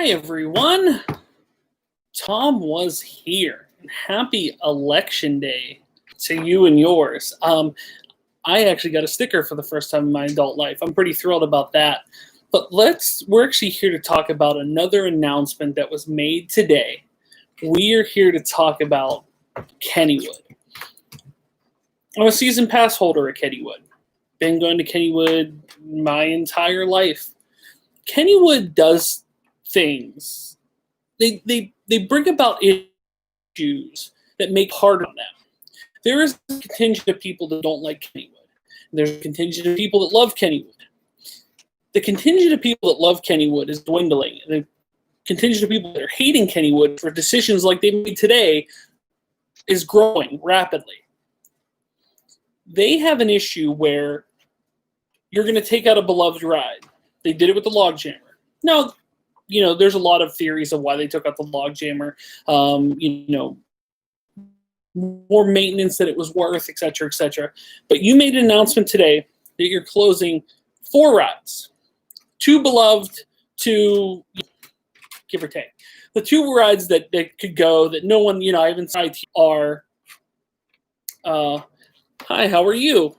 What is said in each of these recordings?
Hi everyone, Tom was here. Happy Election Day to you and yours. I actually got a sticker for the first time in my adult life. I'm pretty thrilled about that. But we're actually here to talk about another announcement that was made today. We are here to talk about Kennywood. I'm a season pass holder at Kennywood. Been going to Kennywood my entire life. Kennywood does things. They bring about issues that make it harder on them. There is a contingent of people that don't like Kennywood. There's a contingent of people that love Kennywood. The contingent of people that love Kennywood is dwindling. And the contingent of people that are hating Kennywood for decisions like they made today is growing rapidly. They have an issue where you're going to take out a beloved ride. They did it with the log jammer. Now, there's a lot of theories of why they took out the log jammer. More maintenance than it was worth, et cetera, et cetera. But you made an announcement today that you're closing 4 rides. 2 beloved, 2, give or take. The 2 rides that could go that no one, I haven't tried are, hi, how are you?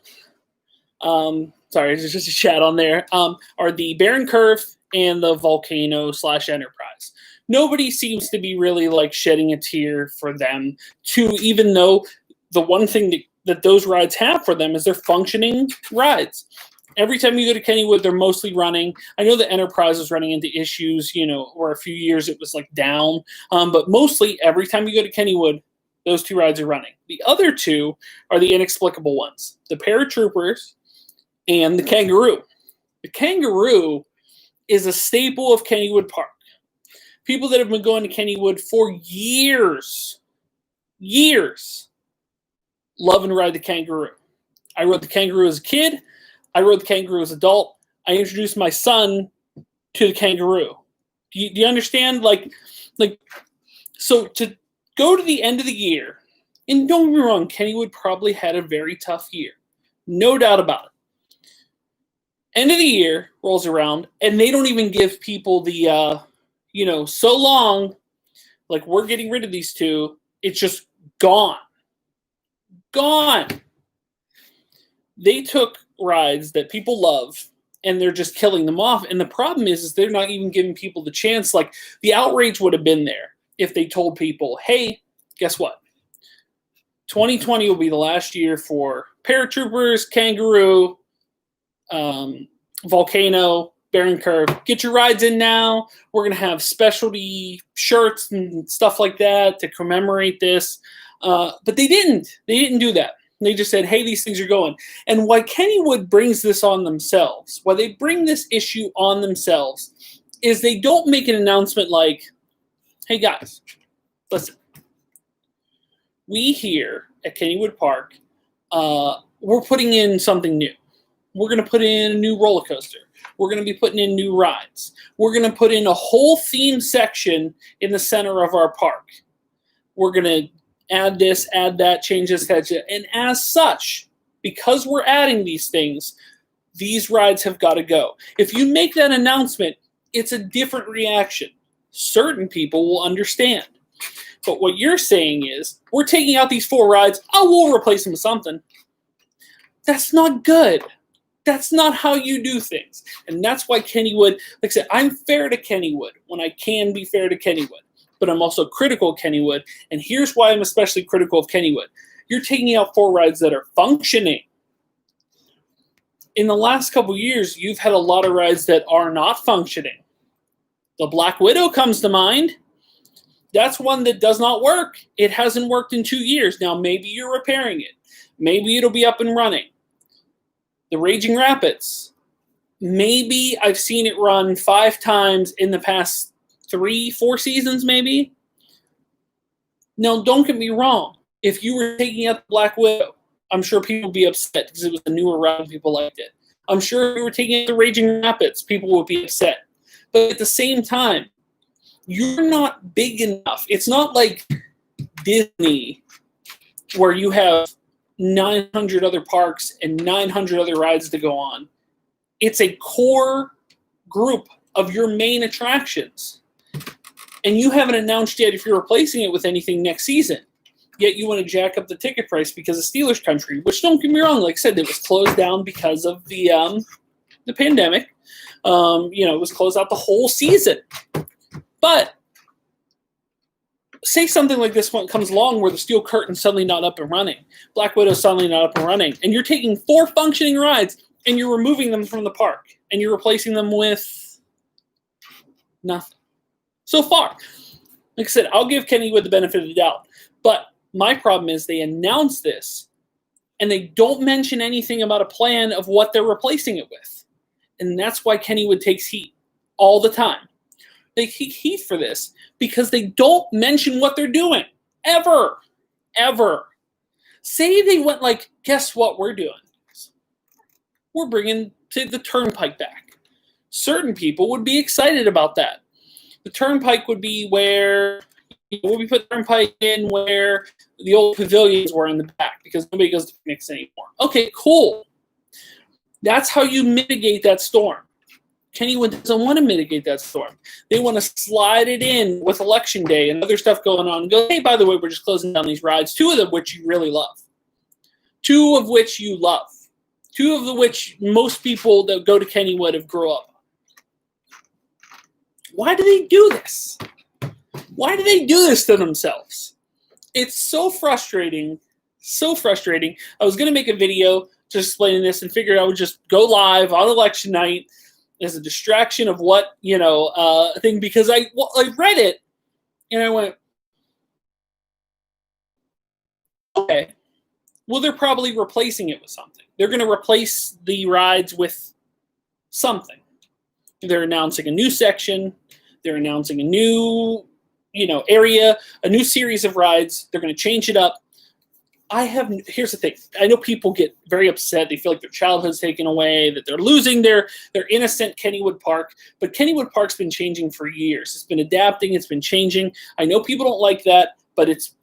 Sorry, there's just a chat on there. Are the Bayern Curve and the Volcano / Enterprise. Nobody seems to be really shedding a tear for them too, even though the one thing that those rides have for them is they're functioning rides. Every time you go to Kennywood, they're mostly running. I know the Enterprise is running into issues, or a few years it was down. But mostly every time you go to Kennywood, those 2 rides are running. The other 2 are the inexplicable ones. The Paratroopers and the Kangaroo. The Kangaroo is a staple of Kennywood Park. People that have been going to Kennywood for years, love and ride the Kangaroo. I rode the Kangaroo as a kid. I rode the Kangaroo as an adult. I introduced my son to the Kangaroo. Do you understand? So to go to the end of the year, and don't get me wrong, Kennywood probably had a very tough year. No doubt about it. End of the year rolls around, and they don't even give people the, so long, we're getting rid of these 2. It's just gone. Gone. They took rides that people love, and they're just killing them off. And the problem is they're not even giving people the chance. The outrage would have been there if they told people, hey, guess what? 2020 will be the last year for Paratroopers, Kangaroo, Volcano, Bayern Curve. Get your rides in now. We're going to have specialty shirts and stuff like that to commemorate this. But they didn't. They didn't do that. They just said, hey, these things are going. And why Kennywood brings this on themselves, why they bring this issue on themselves, is they don't make an announcement like, hey, guys, listen. We here at Kennywood Park, we're putting in something new. We're going to put in a new roller coaster. We're going to be putting in new rides. We're going to put in a whole theme section in the center of our park. We're going to add this, add that, change this, that. And as such, because we're adding these things, these rides have got to go. If you make that announcement, it's a different reaction. Certain people will understand. But what you're saying is, we're taking out these 4 rides, we'll replace them with something. That's not good. That's not how you do things. And that's why Kennywood, like I said, I'm fair to Kennywood when I can be fair to Kennywood. But I'm also critical of Kennywood. And here's why I'm especially critical of Kennywood. You're taking out 4 rides that are functioning. In the last couple years, you've had a lot of rides that are not functioning. The Black Widow comes to mind. That's one that does not work. It hasn't worked in 2 years. Now, maybe you're repairing it. Maybe it'll be up and running. The Raging Rapids. Maybe I've seen it run 5 times in the past 3-4 seasons, maybe. Now, don't get me wrong. If you were taking out the Black Widow, I'm sure people would be upset because it was a newer ride and people liked it. I'm sure if you were taking out the Raging Rapids, people would be upset. But at the same time, you're not big enough. It's not like Disney where you have 900 other parks and 900 other rides to go on. It's a core group of your main attractions. and you haven't announced yet if you're replacing it with anything next season. Yet you want to jack up the ticket price because of Steelers country, which, don't get me wrong, like I said, it was closed down because of the pandemic. It was closed out the whole season. But say something like this one comes along where the steel curtain's suddenly not up and running, Black Widow's suddenly not up and running, and you're taking 4 functioning rides and you're removing them from the park and you're replacing them with nothing. So far, like I said, I'll give Kennywood the benefit of the doubt. But my problem is they announce this and they don't mention anything about a plan of what they're replacing it with. And that's why Kennywood takes heat all the time. They take heat for this because they don't mention what they're doing. Ever. Ever. Say they went like, guess what we're doing? We're bringing the Turnpike back. Certain people would be excited about that. The Turnpike would be where we put the Turnpike in where the old pavilions were in the back because nobody goes to picnics anymore. Okay, cool. That's how you mitigate that storm. Kennywood doesn't want to mitigate that storm. They want to slide it in with Election Day and other stuff going on and go, hey, by the way, we're just closing down these rides, 2 of them which you really love. 2 of which you love. 2 of which most people that go to Kennywood have grew up on. Why do they do this? Why do they do this to themselves? It's so frustrating. So frustrating. I was going to make a video just explaining this and figured I would just go live on election night as a distraction of what, thing, because I read it and I went, okay, well, they're probably replacing it with something. They're going to replace the rides with something. They're announcing a new section. They're announcing a new, area, a new series of rides. They're going to change it up. Here's the thing. I know people get very upset. They feel like their childhood's taken away, that they're losing their innocent Kennywood Park. But Kennywood Park's been changing for years. It's been adapting. It's been changing. I know people don't like that, but it's,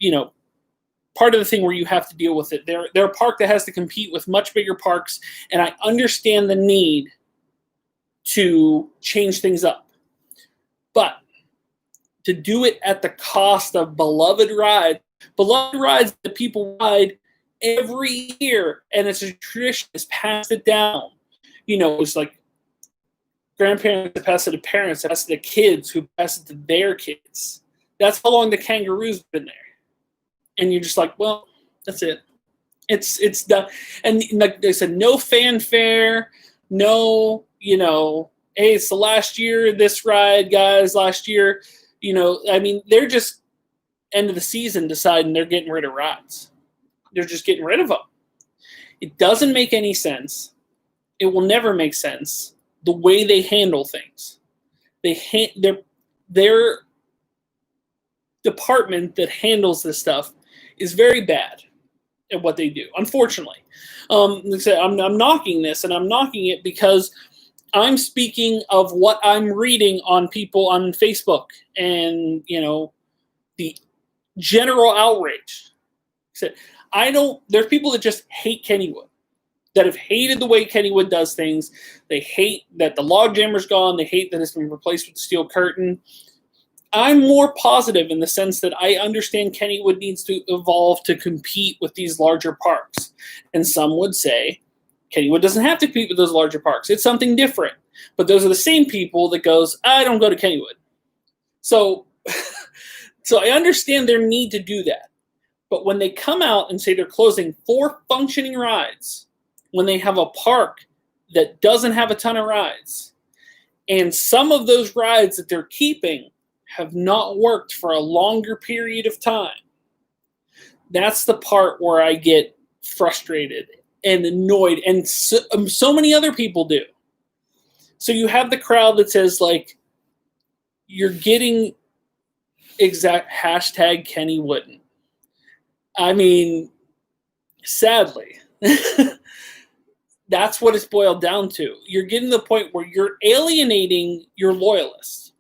part of the thing where you have to deal with it. They're a park that has to compete with much bigger parks, and I understand the need to change things up. But to do it at the cost of beloved rides that people ride every year, and it's a tradition, it's passed it down. It's like grandparents that pass it to parents, that pass it to kids, who pass it to their kids. That's how long the Kangaroo's been there. And you're just like, well, that's it. It's done. And like they said, no fanfare, no, hey, it's the last year of this ride, guys, last year. They're just end of the season deciding they're getting rid of rides. They're just getting rid of them. It doesn't make any sense. It will never make sense the way they handle things. Their department that handles this stuff is very bad at what they do, unfortunately. Like I said, I'm knocking this, and I'm knocking it because I'm speaking of what I'm reading on people on Facebook and, the general outrage. There's people that just hate Kennywood, that have hated the way Kennywood does things. They hate that the log jammer's gone. They hate that it's been replaced with the steel curtain. I'm more positive in the sense that I understand Kennywood needs to evolve to compete with these larger parks. And some would say Kennywood doesn't have to compete with those larger parks. It's something different. But those are the same people that goes, I don't go to Kennywood. So I understand their need to do that. But when they come out and say they're closing 4 functioning rides, when they have a park that doesn't have a ton of rides, and some of those rides that they're keeping have not worked for a longer period of time, that's the part where I get frustrated and annoyed, and so many other people do. So you have the crowd that says, like, you're getting exact hashtag Kennywood. Sadly, that's what it's boiled down to. You're getting to the point where you're alienating your loyalists.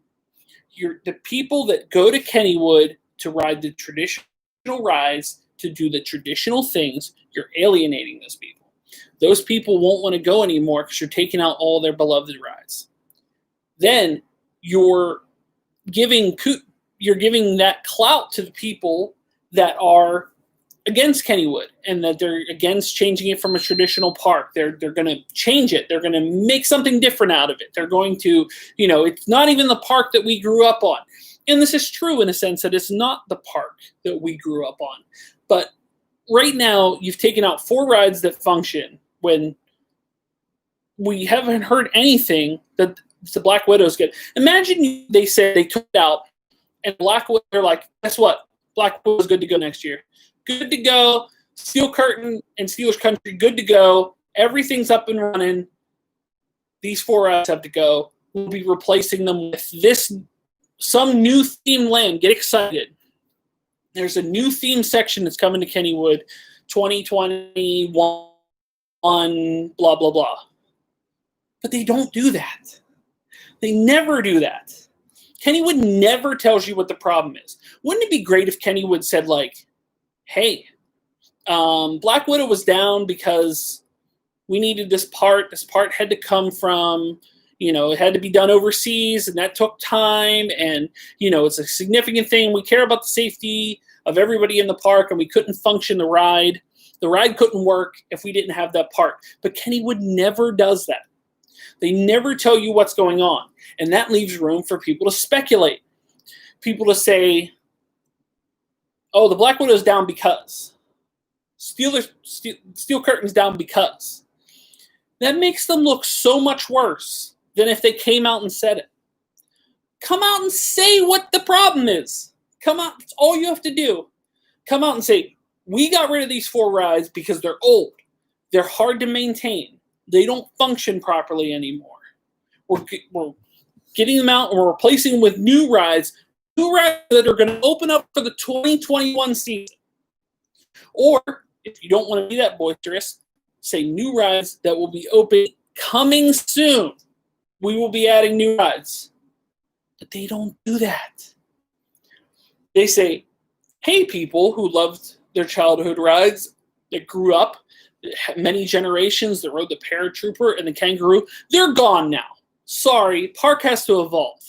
The people that go to Kennywood to ride the traditional rides, to do the traditional things, you're alienating those people. Those people won't want to go anymore because you're taking out all their beloved rides. Then you're giving you're giving that clout to the people that are against Kennywood and that they're against changing it from a traditional park. They're going to change it. They're going to make something different out of it. They're going to, it's not even the park that we grew up on. And this is true in a sense that it's not the park that we grew up on. But right now, you've taken out 4 rides that function when we haven't heard anything that the Black Widow's good. Imagine they said they took it out and Black Widow, they're like, guess what? Black Widow's good to go next year. Good to go. Steel Curtain and Steelers Country, good to go. Everything's up and running. These 4 rides have to go. We'll be replacing them with some new theme land. Get excited. There's a new theme section that's coming to Kennywood, 2021, blah, blah, blah. But they don't do that. They never do that. Kennywood never tells you what the problem is. Wouldn't it be great if Kennywood said, like, hey, Black Widow was down because we needed this part. This part had to come from, it had to be done overseas, and that took time, and, it's a significant thing. We care about the safety of everybody in the park, and we couldn't function the ride. The ride couldn't work if we didn't have that part. But Kennywood never does that. They never tell you what's going on, and that leaves room for people to speculate. People to say, oh, the Black Widow's down because. Steel Curtain's down because. That makes them look so much worse than if they came out and said it. Come out and say what the problem is. Come out. It's all you have to do. Come out and say, we got rid of these 4 rides because they're old. They're hard to maintain. They don't function properly anymore. We're getting them out and we're replacing them with new rides that are going to open up for the 2021 season. Or, if you don't want to be that boisterous, say new rides that will be open coming soon. We will be adding new rides. But they don't do that. They say, hey, people who loved their childhood rides, that grew up, many generations that rode the Paratrooper and the Kangaroo, they're gone now. Sorry, park has to evolve.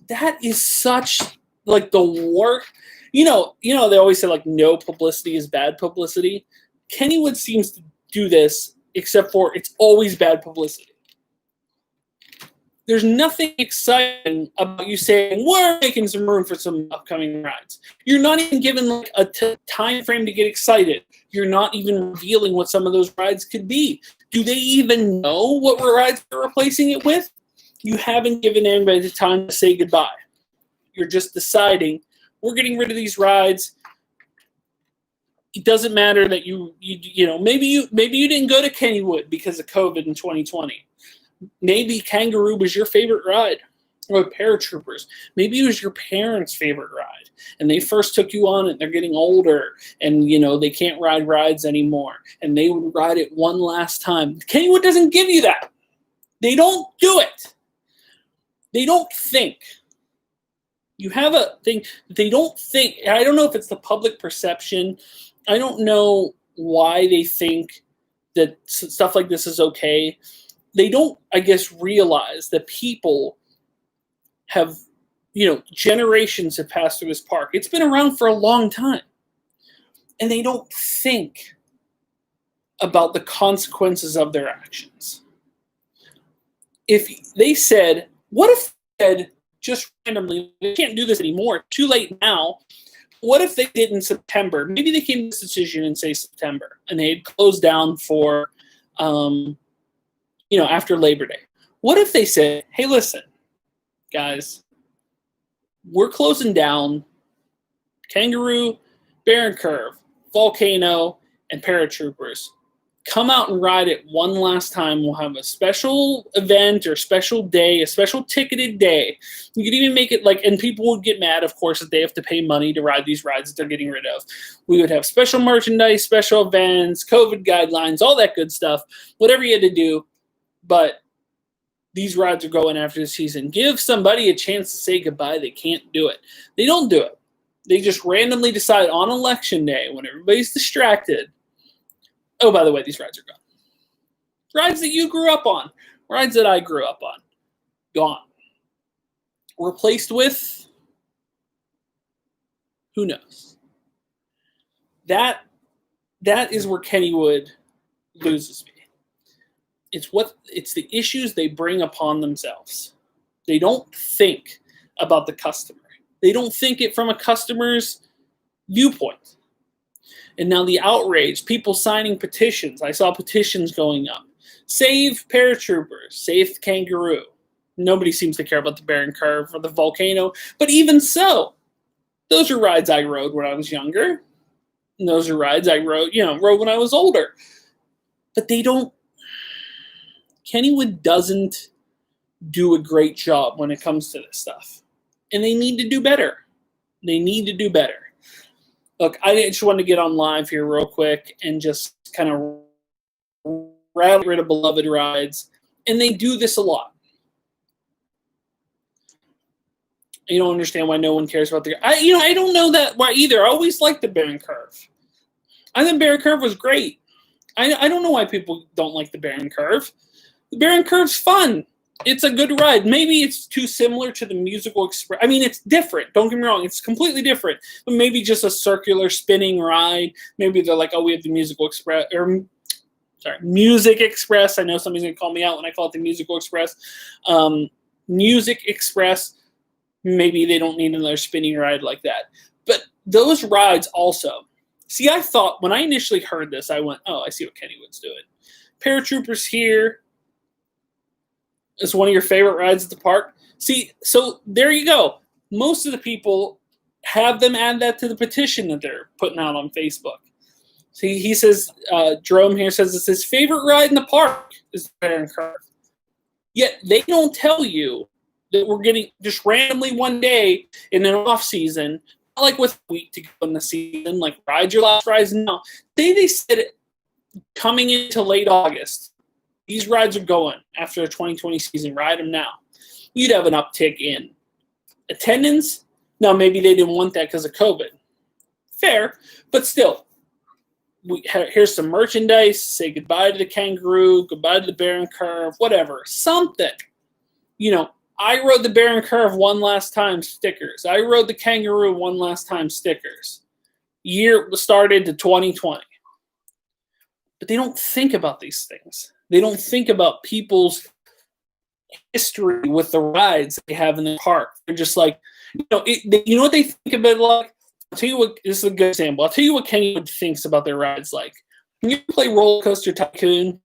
That is such, like, the work. They always say, like, no publicity is bad publicity. Kennywood seems to do this, except for it's always bad publicity. There's nothing exciting about you saying, we're making some room for some upcoming rides. You're not even given, like, a time frame to get excited. You're not even revealing what some of those rides could be. Do they even know what rides they're replacing it with? You haven't given anybody the time to say goodbye. You're just deciding, we're getting rid of these rides. It doesn't matter that maybe you didn't go to Kennywood because of COVID in 2020. Maybe Kangaroo was your favorite ride, or Paratroopers. Maybe it was your parents' favorite ride, and they first took you on it. They're getting older, and they can't ride rides anymore, and they would ride it one last time. Kennywood doesn't give you that. They don't do it. They don't think. You have a thing. They don't think. I don't know if it's the public perception. I don't know why they think that stuff like this is okay. They don't, I guess, realize that people have, generations have passed through this park. It's been around for a long time. And they don't think about the consequences of their actions. If they said, what if they said just randomly, they can't do this anymore, too late now. What if they did in September? Maybe they came to this decision in, say, September, and they had closed down for, after Labor Day. What if they said, hey, listen, guys, we're closing down Kangaroo, Bayern Curve, Volcano, and Paratroopers. Come out and ride it one last time. We'll have a special event or special day, a special ticketed day. You could even make it and people would get mad, of course, that they have to pay money to ride these rides that they're getting rid of. We would have special merchandise, special events, COVID guidelines, all that good stuff, whatever you had to do. But these rides are going after the season. Give somebody a chance to say goodbye. They can't do it. They don't do it. They just randomly decide on election day when everybody's distracted, oh, by the way, these rides are gone. Rides that you grew up on. Rides that I grew up on. Gone. Replaced with Who knows? That is where Kennywood loses me. It's the issues they bring upon themselves. They don't think about the customer. They don't think it from a customer's viewpoint. And now the outrage, people signing petitions. I saw petitions going up. Save Paratroopers, save the Kangaroo. Nobody seems to care about the Bayern Curve or the Volcano. But even so, those are rides I rode when I was younger. And those are rides I rode when I was older. But they don't. Kennywood doesn't do a great job when it comes to this stuff. And they need to do better. They need to do better. Look, I just want to get on live here real quick and just kind of rattle rid of beloved rides. And they do this a lot. You don't understand why no one cares about the... I don't know that why either. I always liked the Bayern Curve. I think Bayern Curve was great. I don't know why people don't like the Bayern Curve. The Bayern Curve's fun. It's a good ride. Maybe it's too similar to the Musical Express. I mean, it's different. Don't get me wrong. It's completely different. But maybe just a circular spinning ride. Maybe they're like, oh, we have the Musical Express. Music Express. I know somebody's going to call me out when I call it the Musical Express. Music Express. Maybe they don't need another spinning ride like that. But those rides also. See, I thought, when I initially heard this, I went, oh, I see what Kennywood's doing. Paratroopers here. Is one of your favorite rides at the park? See, so there you go. Most of the people have them add that to the petition that they're putting out on Facebook. So he says, Jerome here says it's his favorite ride in the park is the Bayern Curve. Yet they don't tell you that we're getting just randomly one day in an off season, not like with a week to go in the season, like ride your last rides now. They said it coming into late August. These rides are going after the 2020 season. Ride them now. You'd have an uptick in attendance. Now, maybe they didn't want that because of COVID. Fair, but still. Here's some merchandise. Say goodbye to the Kangaroo, goodbye to the Bayern Curve, whatever. Something. I rode the Bayern Curve one last time, stickers. I rode the Kangaroo one last time, stickers. Year started to 2020. But they don't think about these things. They don't think about people's history with the rides they have in the park. They're just like, you know what they think about it like? I'll tell you what, this is a good example. I'll tell you what Kennywood thinks about their rides like. When you play Roller Coaster Tycoon,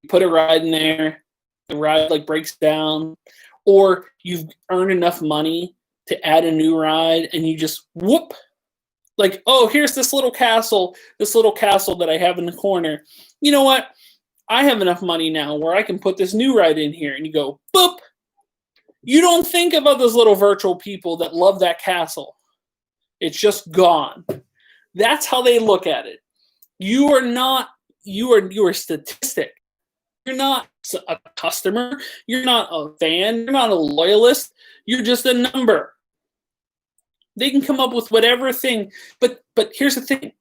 you put a ride in there, the ride breaks down, or you've earned enough money to add a new ride, and you just whoop. Oh, here's this little castle that I have in the corner. You know what? I have enough money now where I can put this new ride in here. And you go, boop. You don't think about those little virtual people that love that castle. It's just gone. That's how they look at it. You are a statistic. You're not a customer. You're not a fan. You're not a loyalist. You're just a number. They can come up with whatever thing. But here's the thing.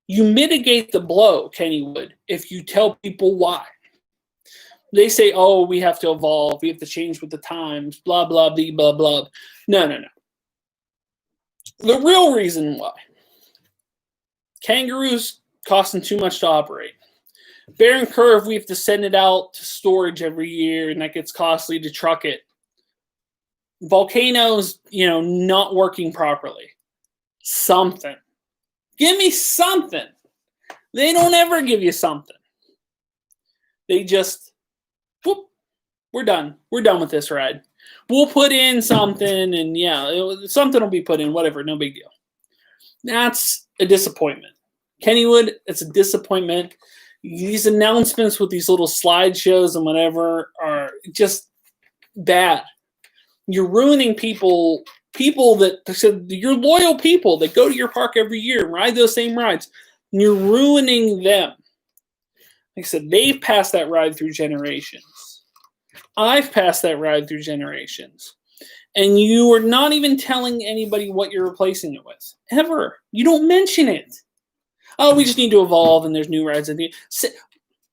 You mitigate the blow, Kennywood, if you tell people why. They say, oh, we have to evolve. We have to change with the times, blah, blah, blah, blah, blah. No. The real reason why. Kangaroo's costing too much to operate. Bayern Curve, we have to send it out to storage every year, and that gets costly to truck it. Volcano's, not working properly. Something. Give me something. They don't ever give you something. They just, whoop, we're done. We're done with this ride. We'll put in something, and something will be put in, whatever, no big deal. That's a disappointment. Kennywood, it's a disappointment. These announcements with these little slideshows and whatever are just bad. You're ruining people that said you're loyal people that go to your park every year and ride those same rides. And you're ruining them. Like I said, they've passed that ride through generations. I've passed that ride through generations. And you are not even telling anybody what you're replacing it with. Ever. You don't mention it. Oh, we just need to evolve and there's new rides.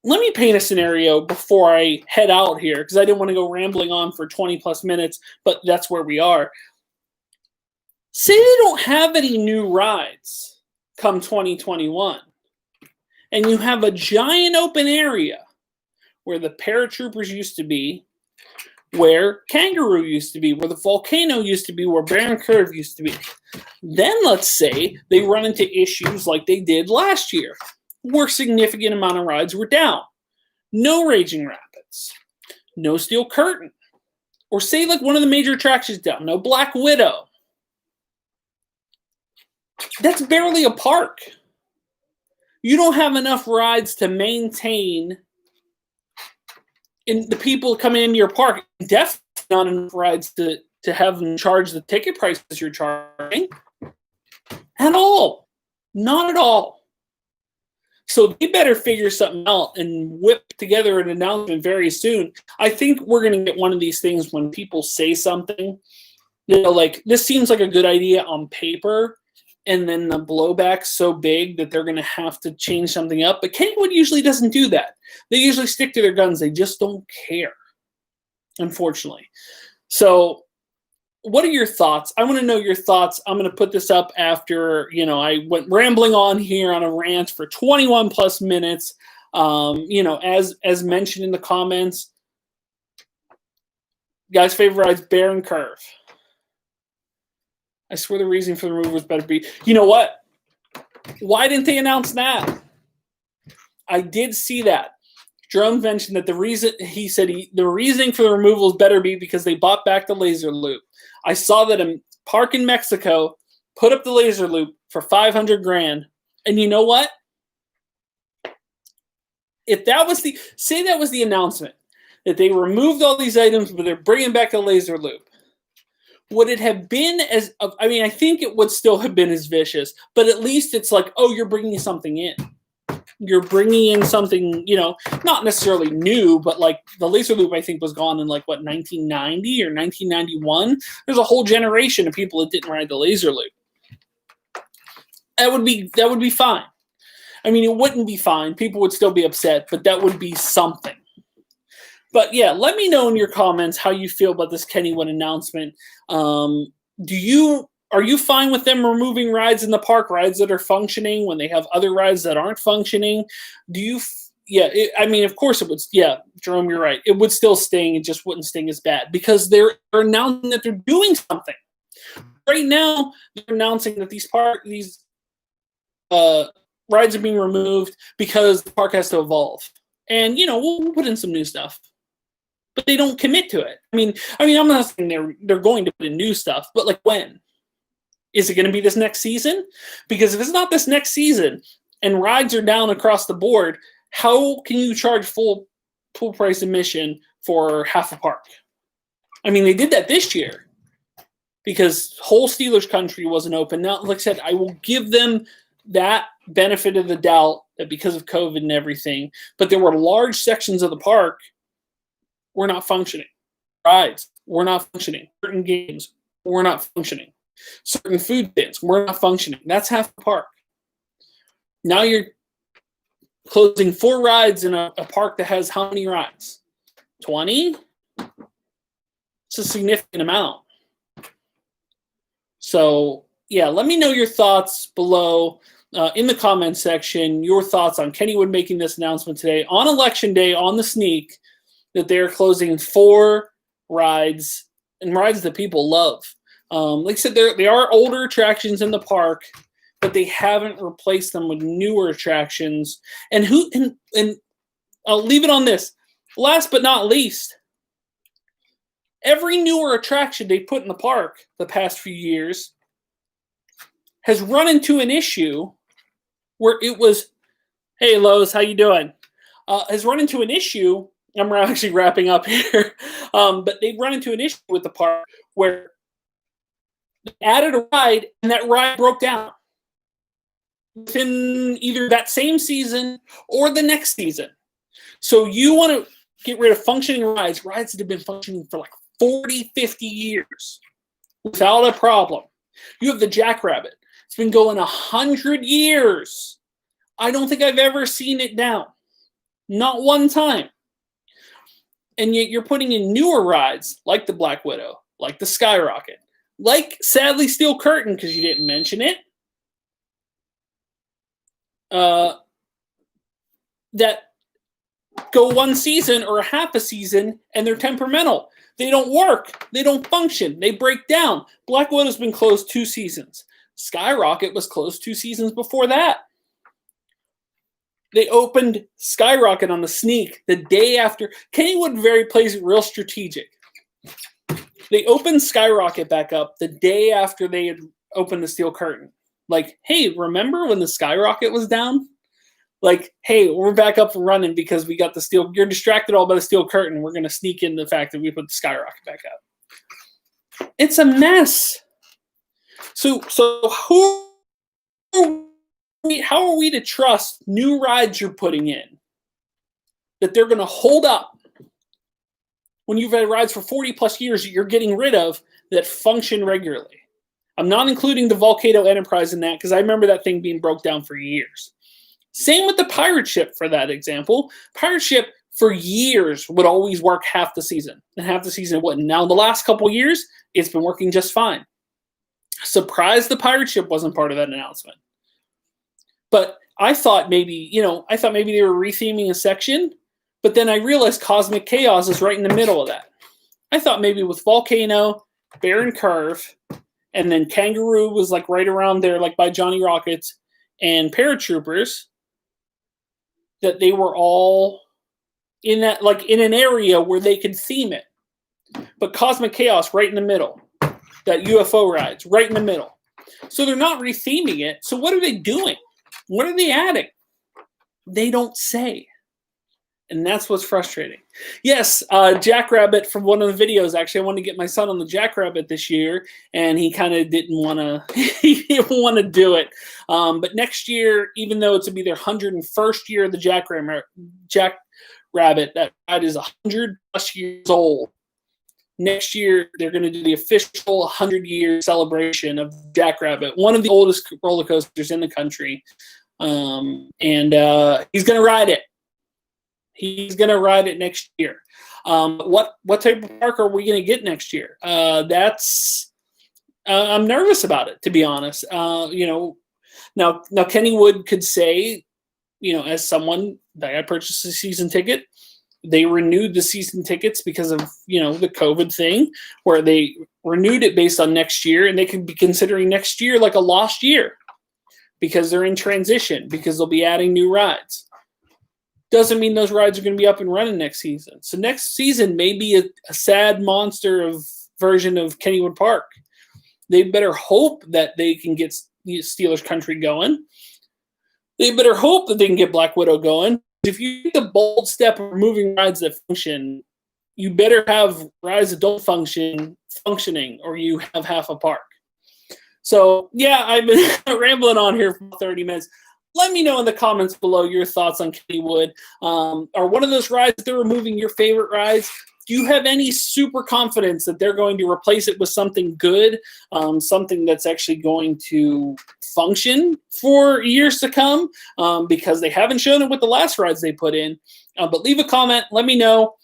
Let me paint a scenario before I head out here because I didn't want to go rambling on for 20 plus minutes, but that's where we are. Say they don't have any new rides come 2021, and you have a giant open area where the Paratroopers used to be, where Kangaroo used to be, where the Volcano used to be, where Bayern Curve used to be. Then let's say they run into issues like they did last year, where a significant amount of rides were down. No Raging Rapids, no Steel Curtain, or say like one of the major attractions down, no Black Widow. That's barely a park. You don't have enough rides to maintain and the people coming into your park. Definitely not enough rides to have them charge the ticket prices you're charging. At all. Not at all. So they better figure something out and whip together an announcement very soon. I think we're going to get one of these things when people say something, like, this seems like a good idea on paper, and then the blowback's so big that they're going to have to change something up. But Kennywood usually doesn't do that. They usually stick to their guns. They just don't care, unfortunately. So what are your thoughts? I want to know your thoughts. I'm going to put this up after, I went rambling on here on a rant for 21 plus minutes. As mentioned in the comments, guys' favorite rides, Bayern Curve. I swear the reason for the removal was better be. You know what? Why didn't they announce that? I did see that. Jerome mentioned that the reasoning for the removal is better be because they bought back the laser loop. I saw that a park in Mexico put up the laser loop for $500,000. And you know what? If that was the announcement, that they removed all these items, but they're bringing back the laser loop, would it have been I think it would still have been as vicious, but at least it's like, oh, you're bringing something in. You're bringing in something, not necessarily new, but like the laser loop, I think, was gone in 1990 or 1991. There's a whole generation of people that didn't ride the laser loop. That would be fine. I mean, it wouldn't be fine. People would still be upset, but that would be something. But yeah, let me know in your comments how you feel about this Kennywood announcement. Are you fine with them removing rides in the park, rides that are functioning when they have other rides that aren't functioning? Of course it would. Yeah, Jerome, you're right. It would still sting. It just wouldn't sting as bad because they're announcing that they're doing something. Right now, they're announcing that these rides are being removed because the park has to evolve. And, we'll put in some new stuff. But they don't commit to it. I mean, I'm not saying they're going to put in new stuff, but when? Is it going to be this next season? Because if it's not this next season and rides are down across the board, how can you charge full price admission for half a park? I mean, they did that this year because whole Steelers country wasn't open. Now, like I said, I will give them that benefit of the doubt that because of COVID and everything, but there were large sections of the park were not functioning. Rides were not functioning. Certain games were not functioning. Certain food bins were not functioning. That's half the park. Now you're closing 4 rides in a park that has how many rides? 20? It's a significant amount. So, yeah, let me know your thoughts below in the comments section, your thoughts on Kennywood making this announcement today on Election Day on the sneak that they're closing 4 rides and rides that people love. Like I said, they are older attractions in the park, but they haven't replaced them with newer attractions. And I'll leave it on this. Last but not least, every newer attraction they put in the park the past few years has run into an issue where it was, hey, Lowe's, how you doing? Has run into an issue. I'm actually wrapping up here. But they've run into an issue with the park where they added a ride and that ride broke down within either that same season or the next season. So you want to get rid of functioning rides that have been functioning for 40, 50 years without a problem. You have the Jackrabbit. It's been going 100 years. I don't think I've ever seen it down. Not one time. And yet you're putting in newer rides like the Black Widow, like the Skyrocket, like sadly Steel Curtain, because you didn't mention it, that go one season or half a season and they're temperamental. They don't work. They don't function. They break down. Black Widow's been closed 2 seasons. Skyrocket was closed 2 seasons before that. They opened Skyrocket on the sneak the day after. Kennywood plays it real strategic. They opened Skyrocket back up the day after they had opened the Steel Curtain. Like, hey, remember when the Skyrocket was down? Like, hey, we're back up and running because we got the Steel. You're distracted all by the Steel Curtain. We're going to sneak in the fact that we put the Skyrocket back up. It's a mess. So how are we to trust new rides you're putting in that they're going to hold up when you've had rides for 40 plus years that you're getting rid of that function regularly? I'm not including the Volcano Enterprise in that because I remember that thing being broke down for years. Same with the pirate ship for that example. Pirate ship for years would always work half the season, and half the season it wouldn't. Now, the last couple of years, it's been working just fine. Surprised the pirate ship wasn't part of that announcement. But I thought maybe they were retheming a section, but then I realized Cosmic Chaos is right in the middle of that. I thought maybe with Volcano, Bayern Curve, and then Kangaroo was like right around there, like by Johnny Rockets, and Paratroopers, that they were all in that, like in an area where they could theme it. But Cosmic Chaos right in the middle. That UFO rides right in the middle. So they're not retheming it. So what are they doing? What are they adding? They don't say. And that's what's frustrating. Yes, Jackrabbit from one of the videos. Actually, I wanted to get my son on the Jackrabbit this year, and he kind of didn't want to do it. But next year, even though it's to be their 101st year of the Jackrabbit, that is 100 plus years old. Next year, they're going to do the official 100-year celebration of Jackrabbit, one of the oldest roller coasters in the country. And he's going to ride it. He's going to ride it next year. What type of park are we going to get next year? I'm nervous about it, to be honest. Now Kennywood could say, as someone that I purchased a season ticket, they renewed the season tickets because of, the COVID thing, where they renewed it based on next year, and they could be considering next year like a lost year because they're in transition, because they'll be adding new rides. Doesn't mean those rides are going to be up and running next season. So next season may be a sad monster version of Kennywood Park. They better hope that they can get Steelers Country going. They better hope that they can get Black Widow going. If you take the bold step of removing rides that function, you better have rides that don't functioning, or you have half a park. So, yeah, I've been rambling on here for 30 minutes. Let me know in the comments below your thoughts on Kennywood. Are one of those rides they're removing your favorite rides? Do you have any super confidence that they're going to replace it with something good, something that's actually going to function for years to come? Because they haven't shown it with the last rides they put in. But leave a comment. Let me know.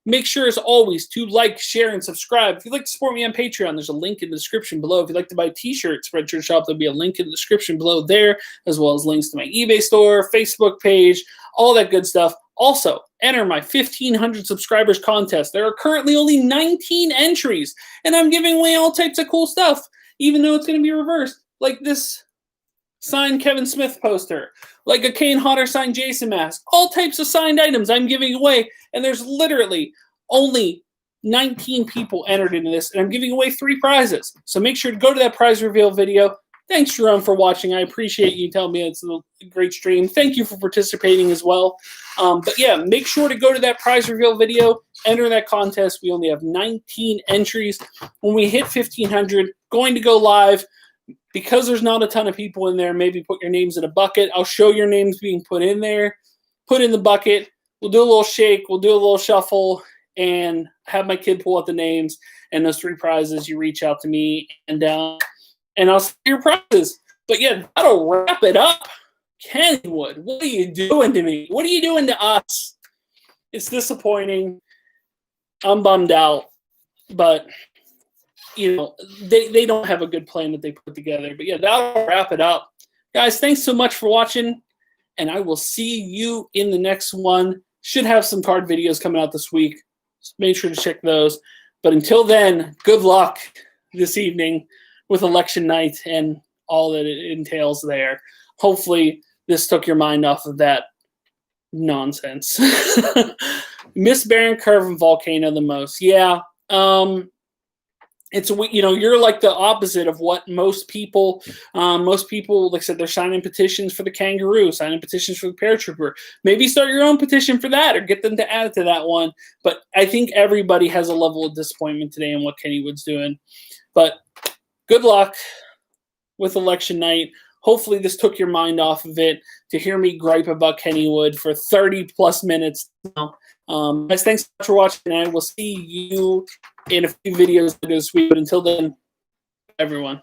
Make sure, as always, to like, share, and subscribe. If you'd like to support me on Patreon, there's a link in the description below. If you'd like to buy T-shirts, Spreadshirt Shop, there'll be a link in the description below there, as well as links to my eBay store, Facebook page, all that good stuff. Also, enter my 1,500 subscribers contest. There are currently only 19 entries, and I'm giving away all types of cool stuff, even though it's going to be reversed, like this signed Kevin Smith poster, like a Kane Hodder signed Jason mask, all types of signed items I'm giving away, and there's literally only 19 people entered into this, and I'm giving away 3 prizes. So make sure to go to that prize reveal video. Thanks, Jerome, for watching. I appreciate you telling me it's a great stream. Thank you for participating as well. But yeah, make sure to go to that prize reveal video, enter that contest. We only have 19 entries. When we hit 1,500, going to go live. Because there's not a ton of people in there, maybe put your names in a bucket. I'll show your names being put in there. Put in the bucket. We'll do a little shake. We'll do a little shuffle. And have my kid pull out the names. And those 3 prizes, you reach out to me. And I'll see your prizes. But yeah, that'll wrap it up. Kennywood, what are you doing to me? What are you doing to us? It's disappointing. I'm bummed out. But you know, they don't have a good plan that they put together. But yeah, that'll wrap it up. Guys, thanks so much for watching, and I will see you in the next one. Should have some card videos coming out this week. So make sure to check those. But until then, good luck this evening with election night and all that it entails there. Hopefully this took your mind off of that nonsense. Miss Bayern Curve and Volcano the most. Yeah. It's, you know, you're like the opposite of what most people, like I said, they're signing petitions for the Kangaroo, signing petitions for the Paratrooper. Maybe start your own petition for that or get them to add it to that one. But I think everybody has a level of disappointment today in what Kennywood's doing. But good luck with election night. Hopefully this took your mind off of it to hear me gripe about Kennywood for 30 plus minutes now. Guys, thanks so much for watching, and I will see you in a few videos this week. But until then, everyone.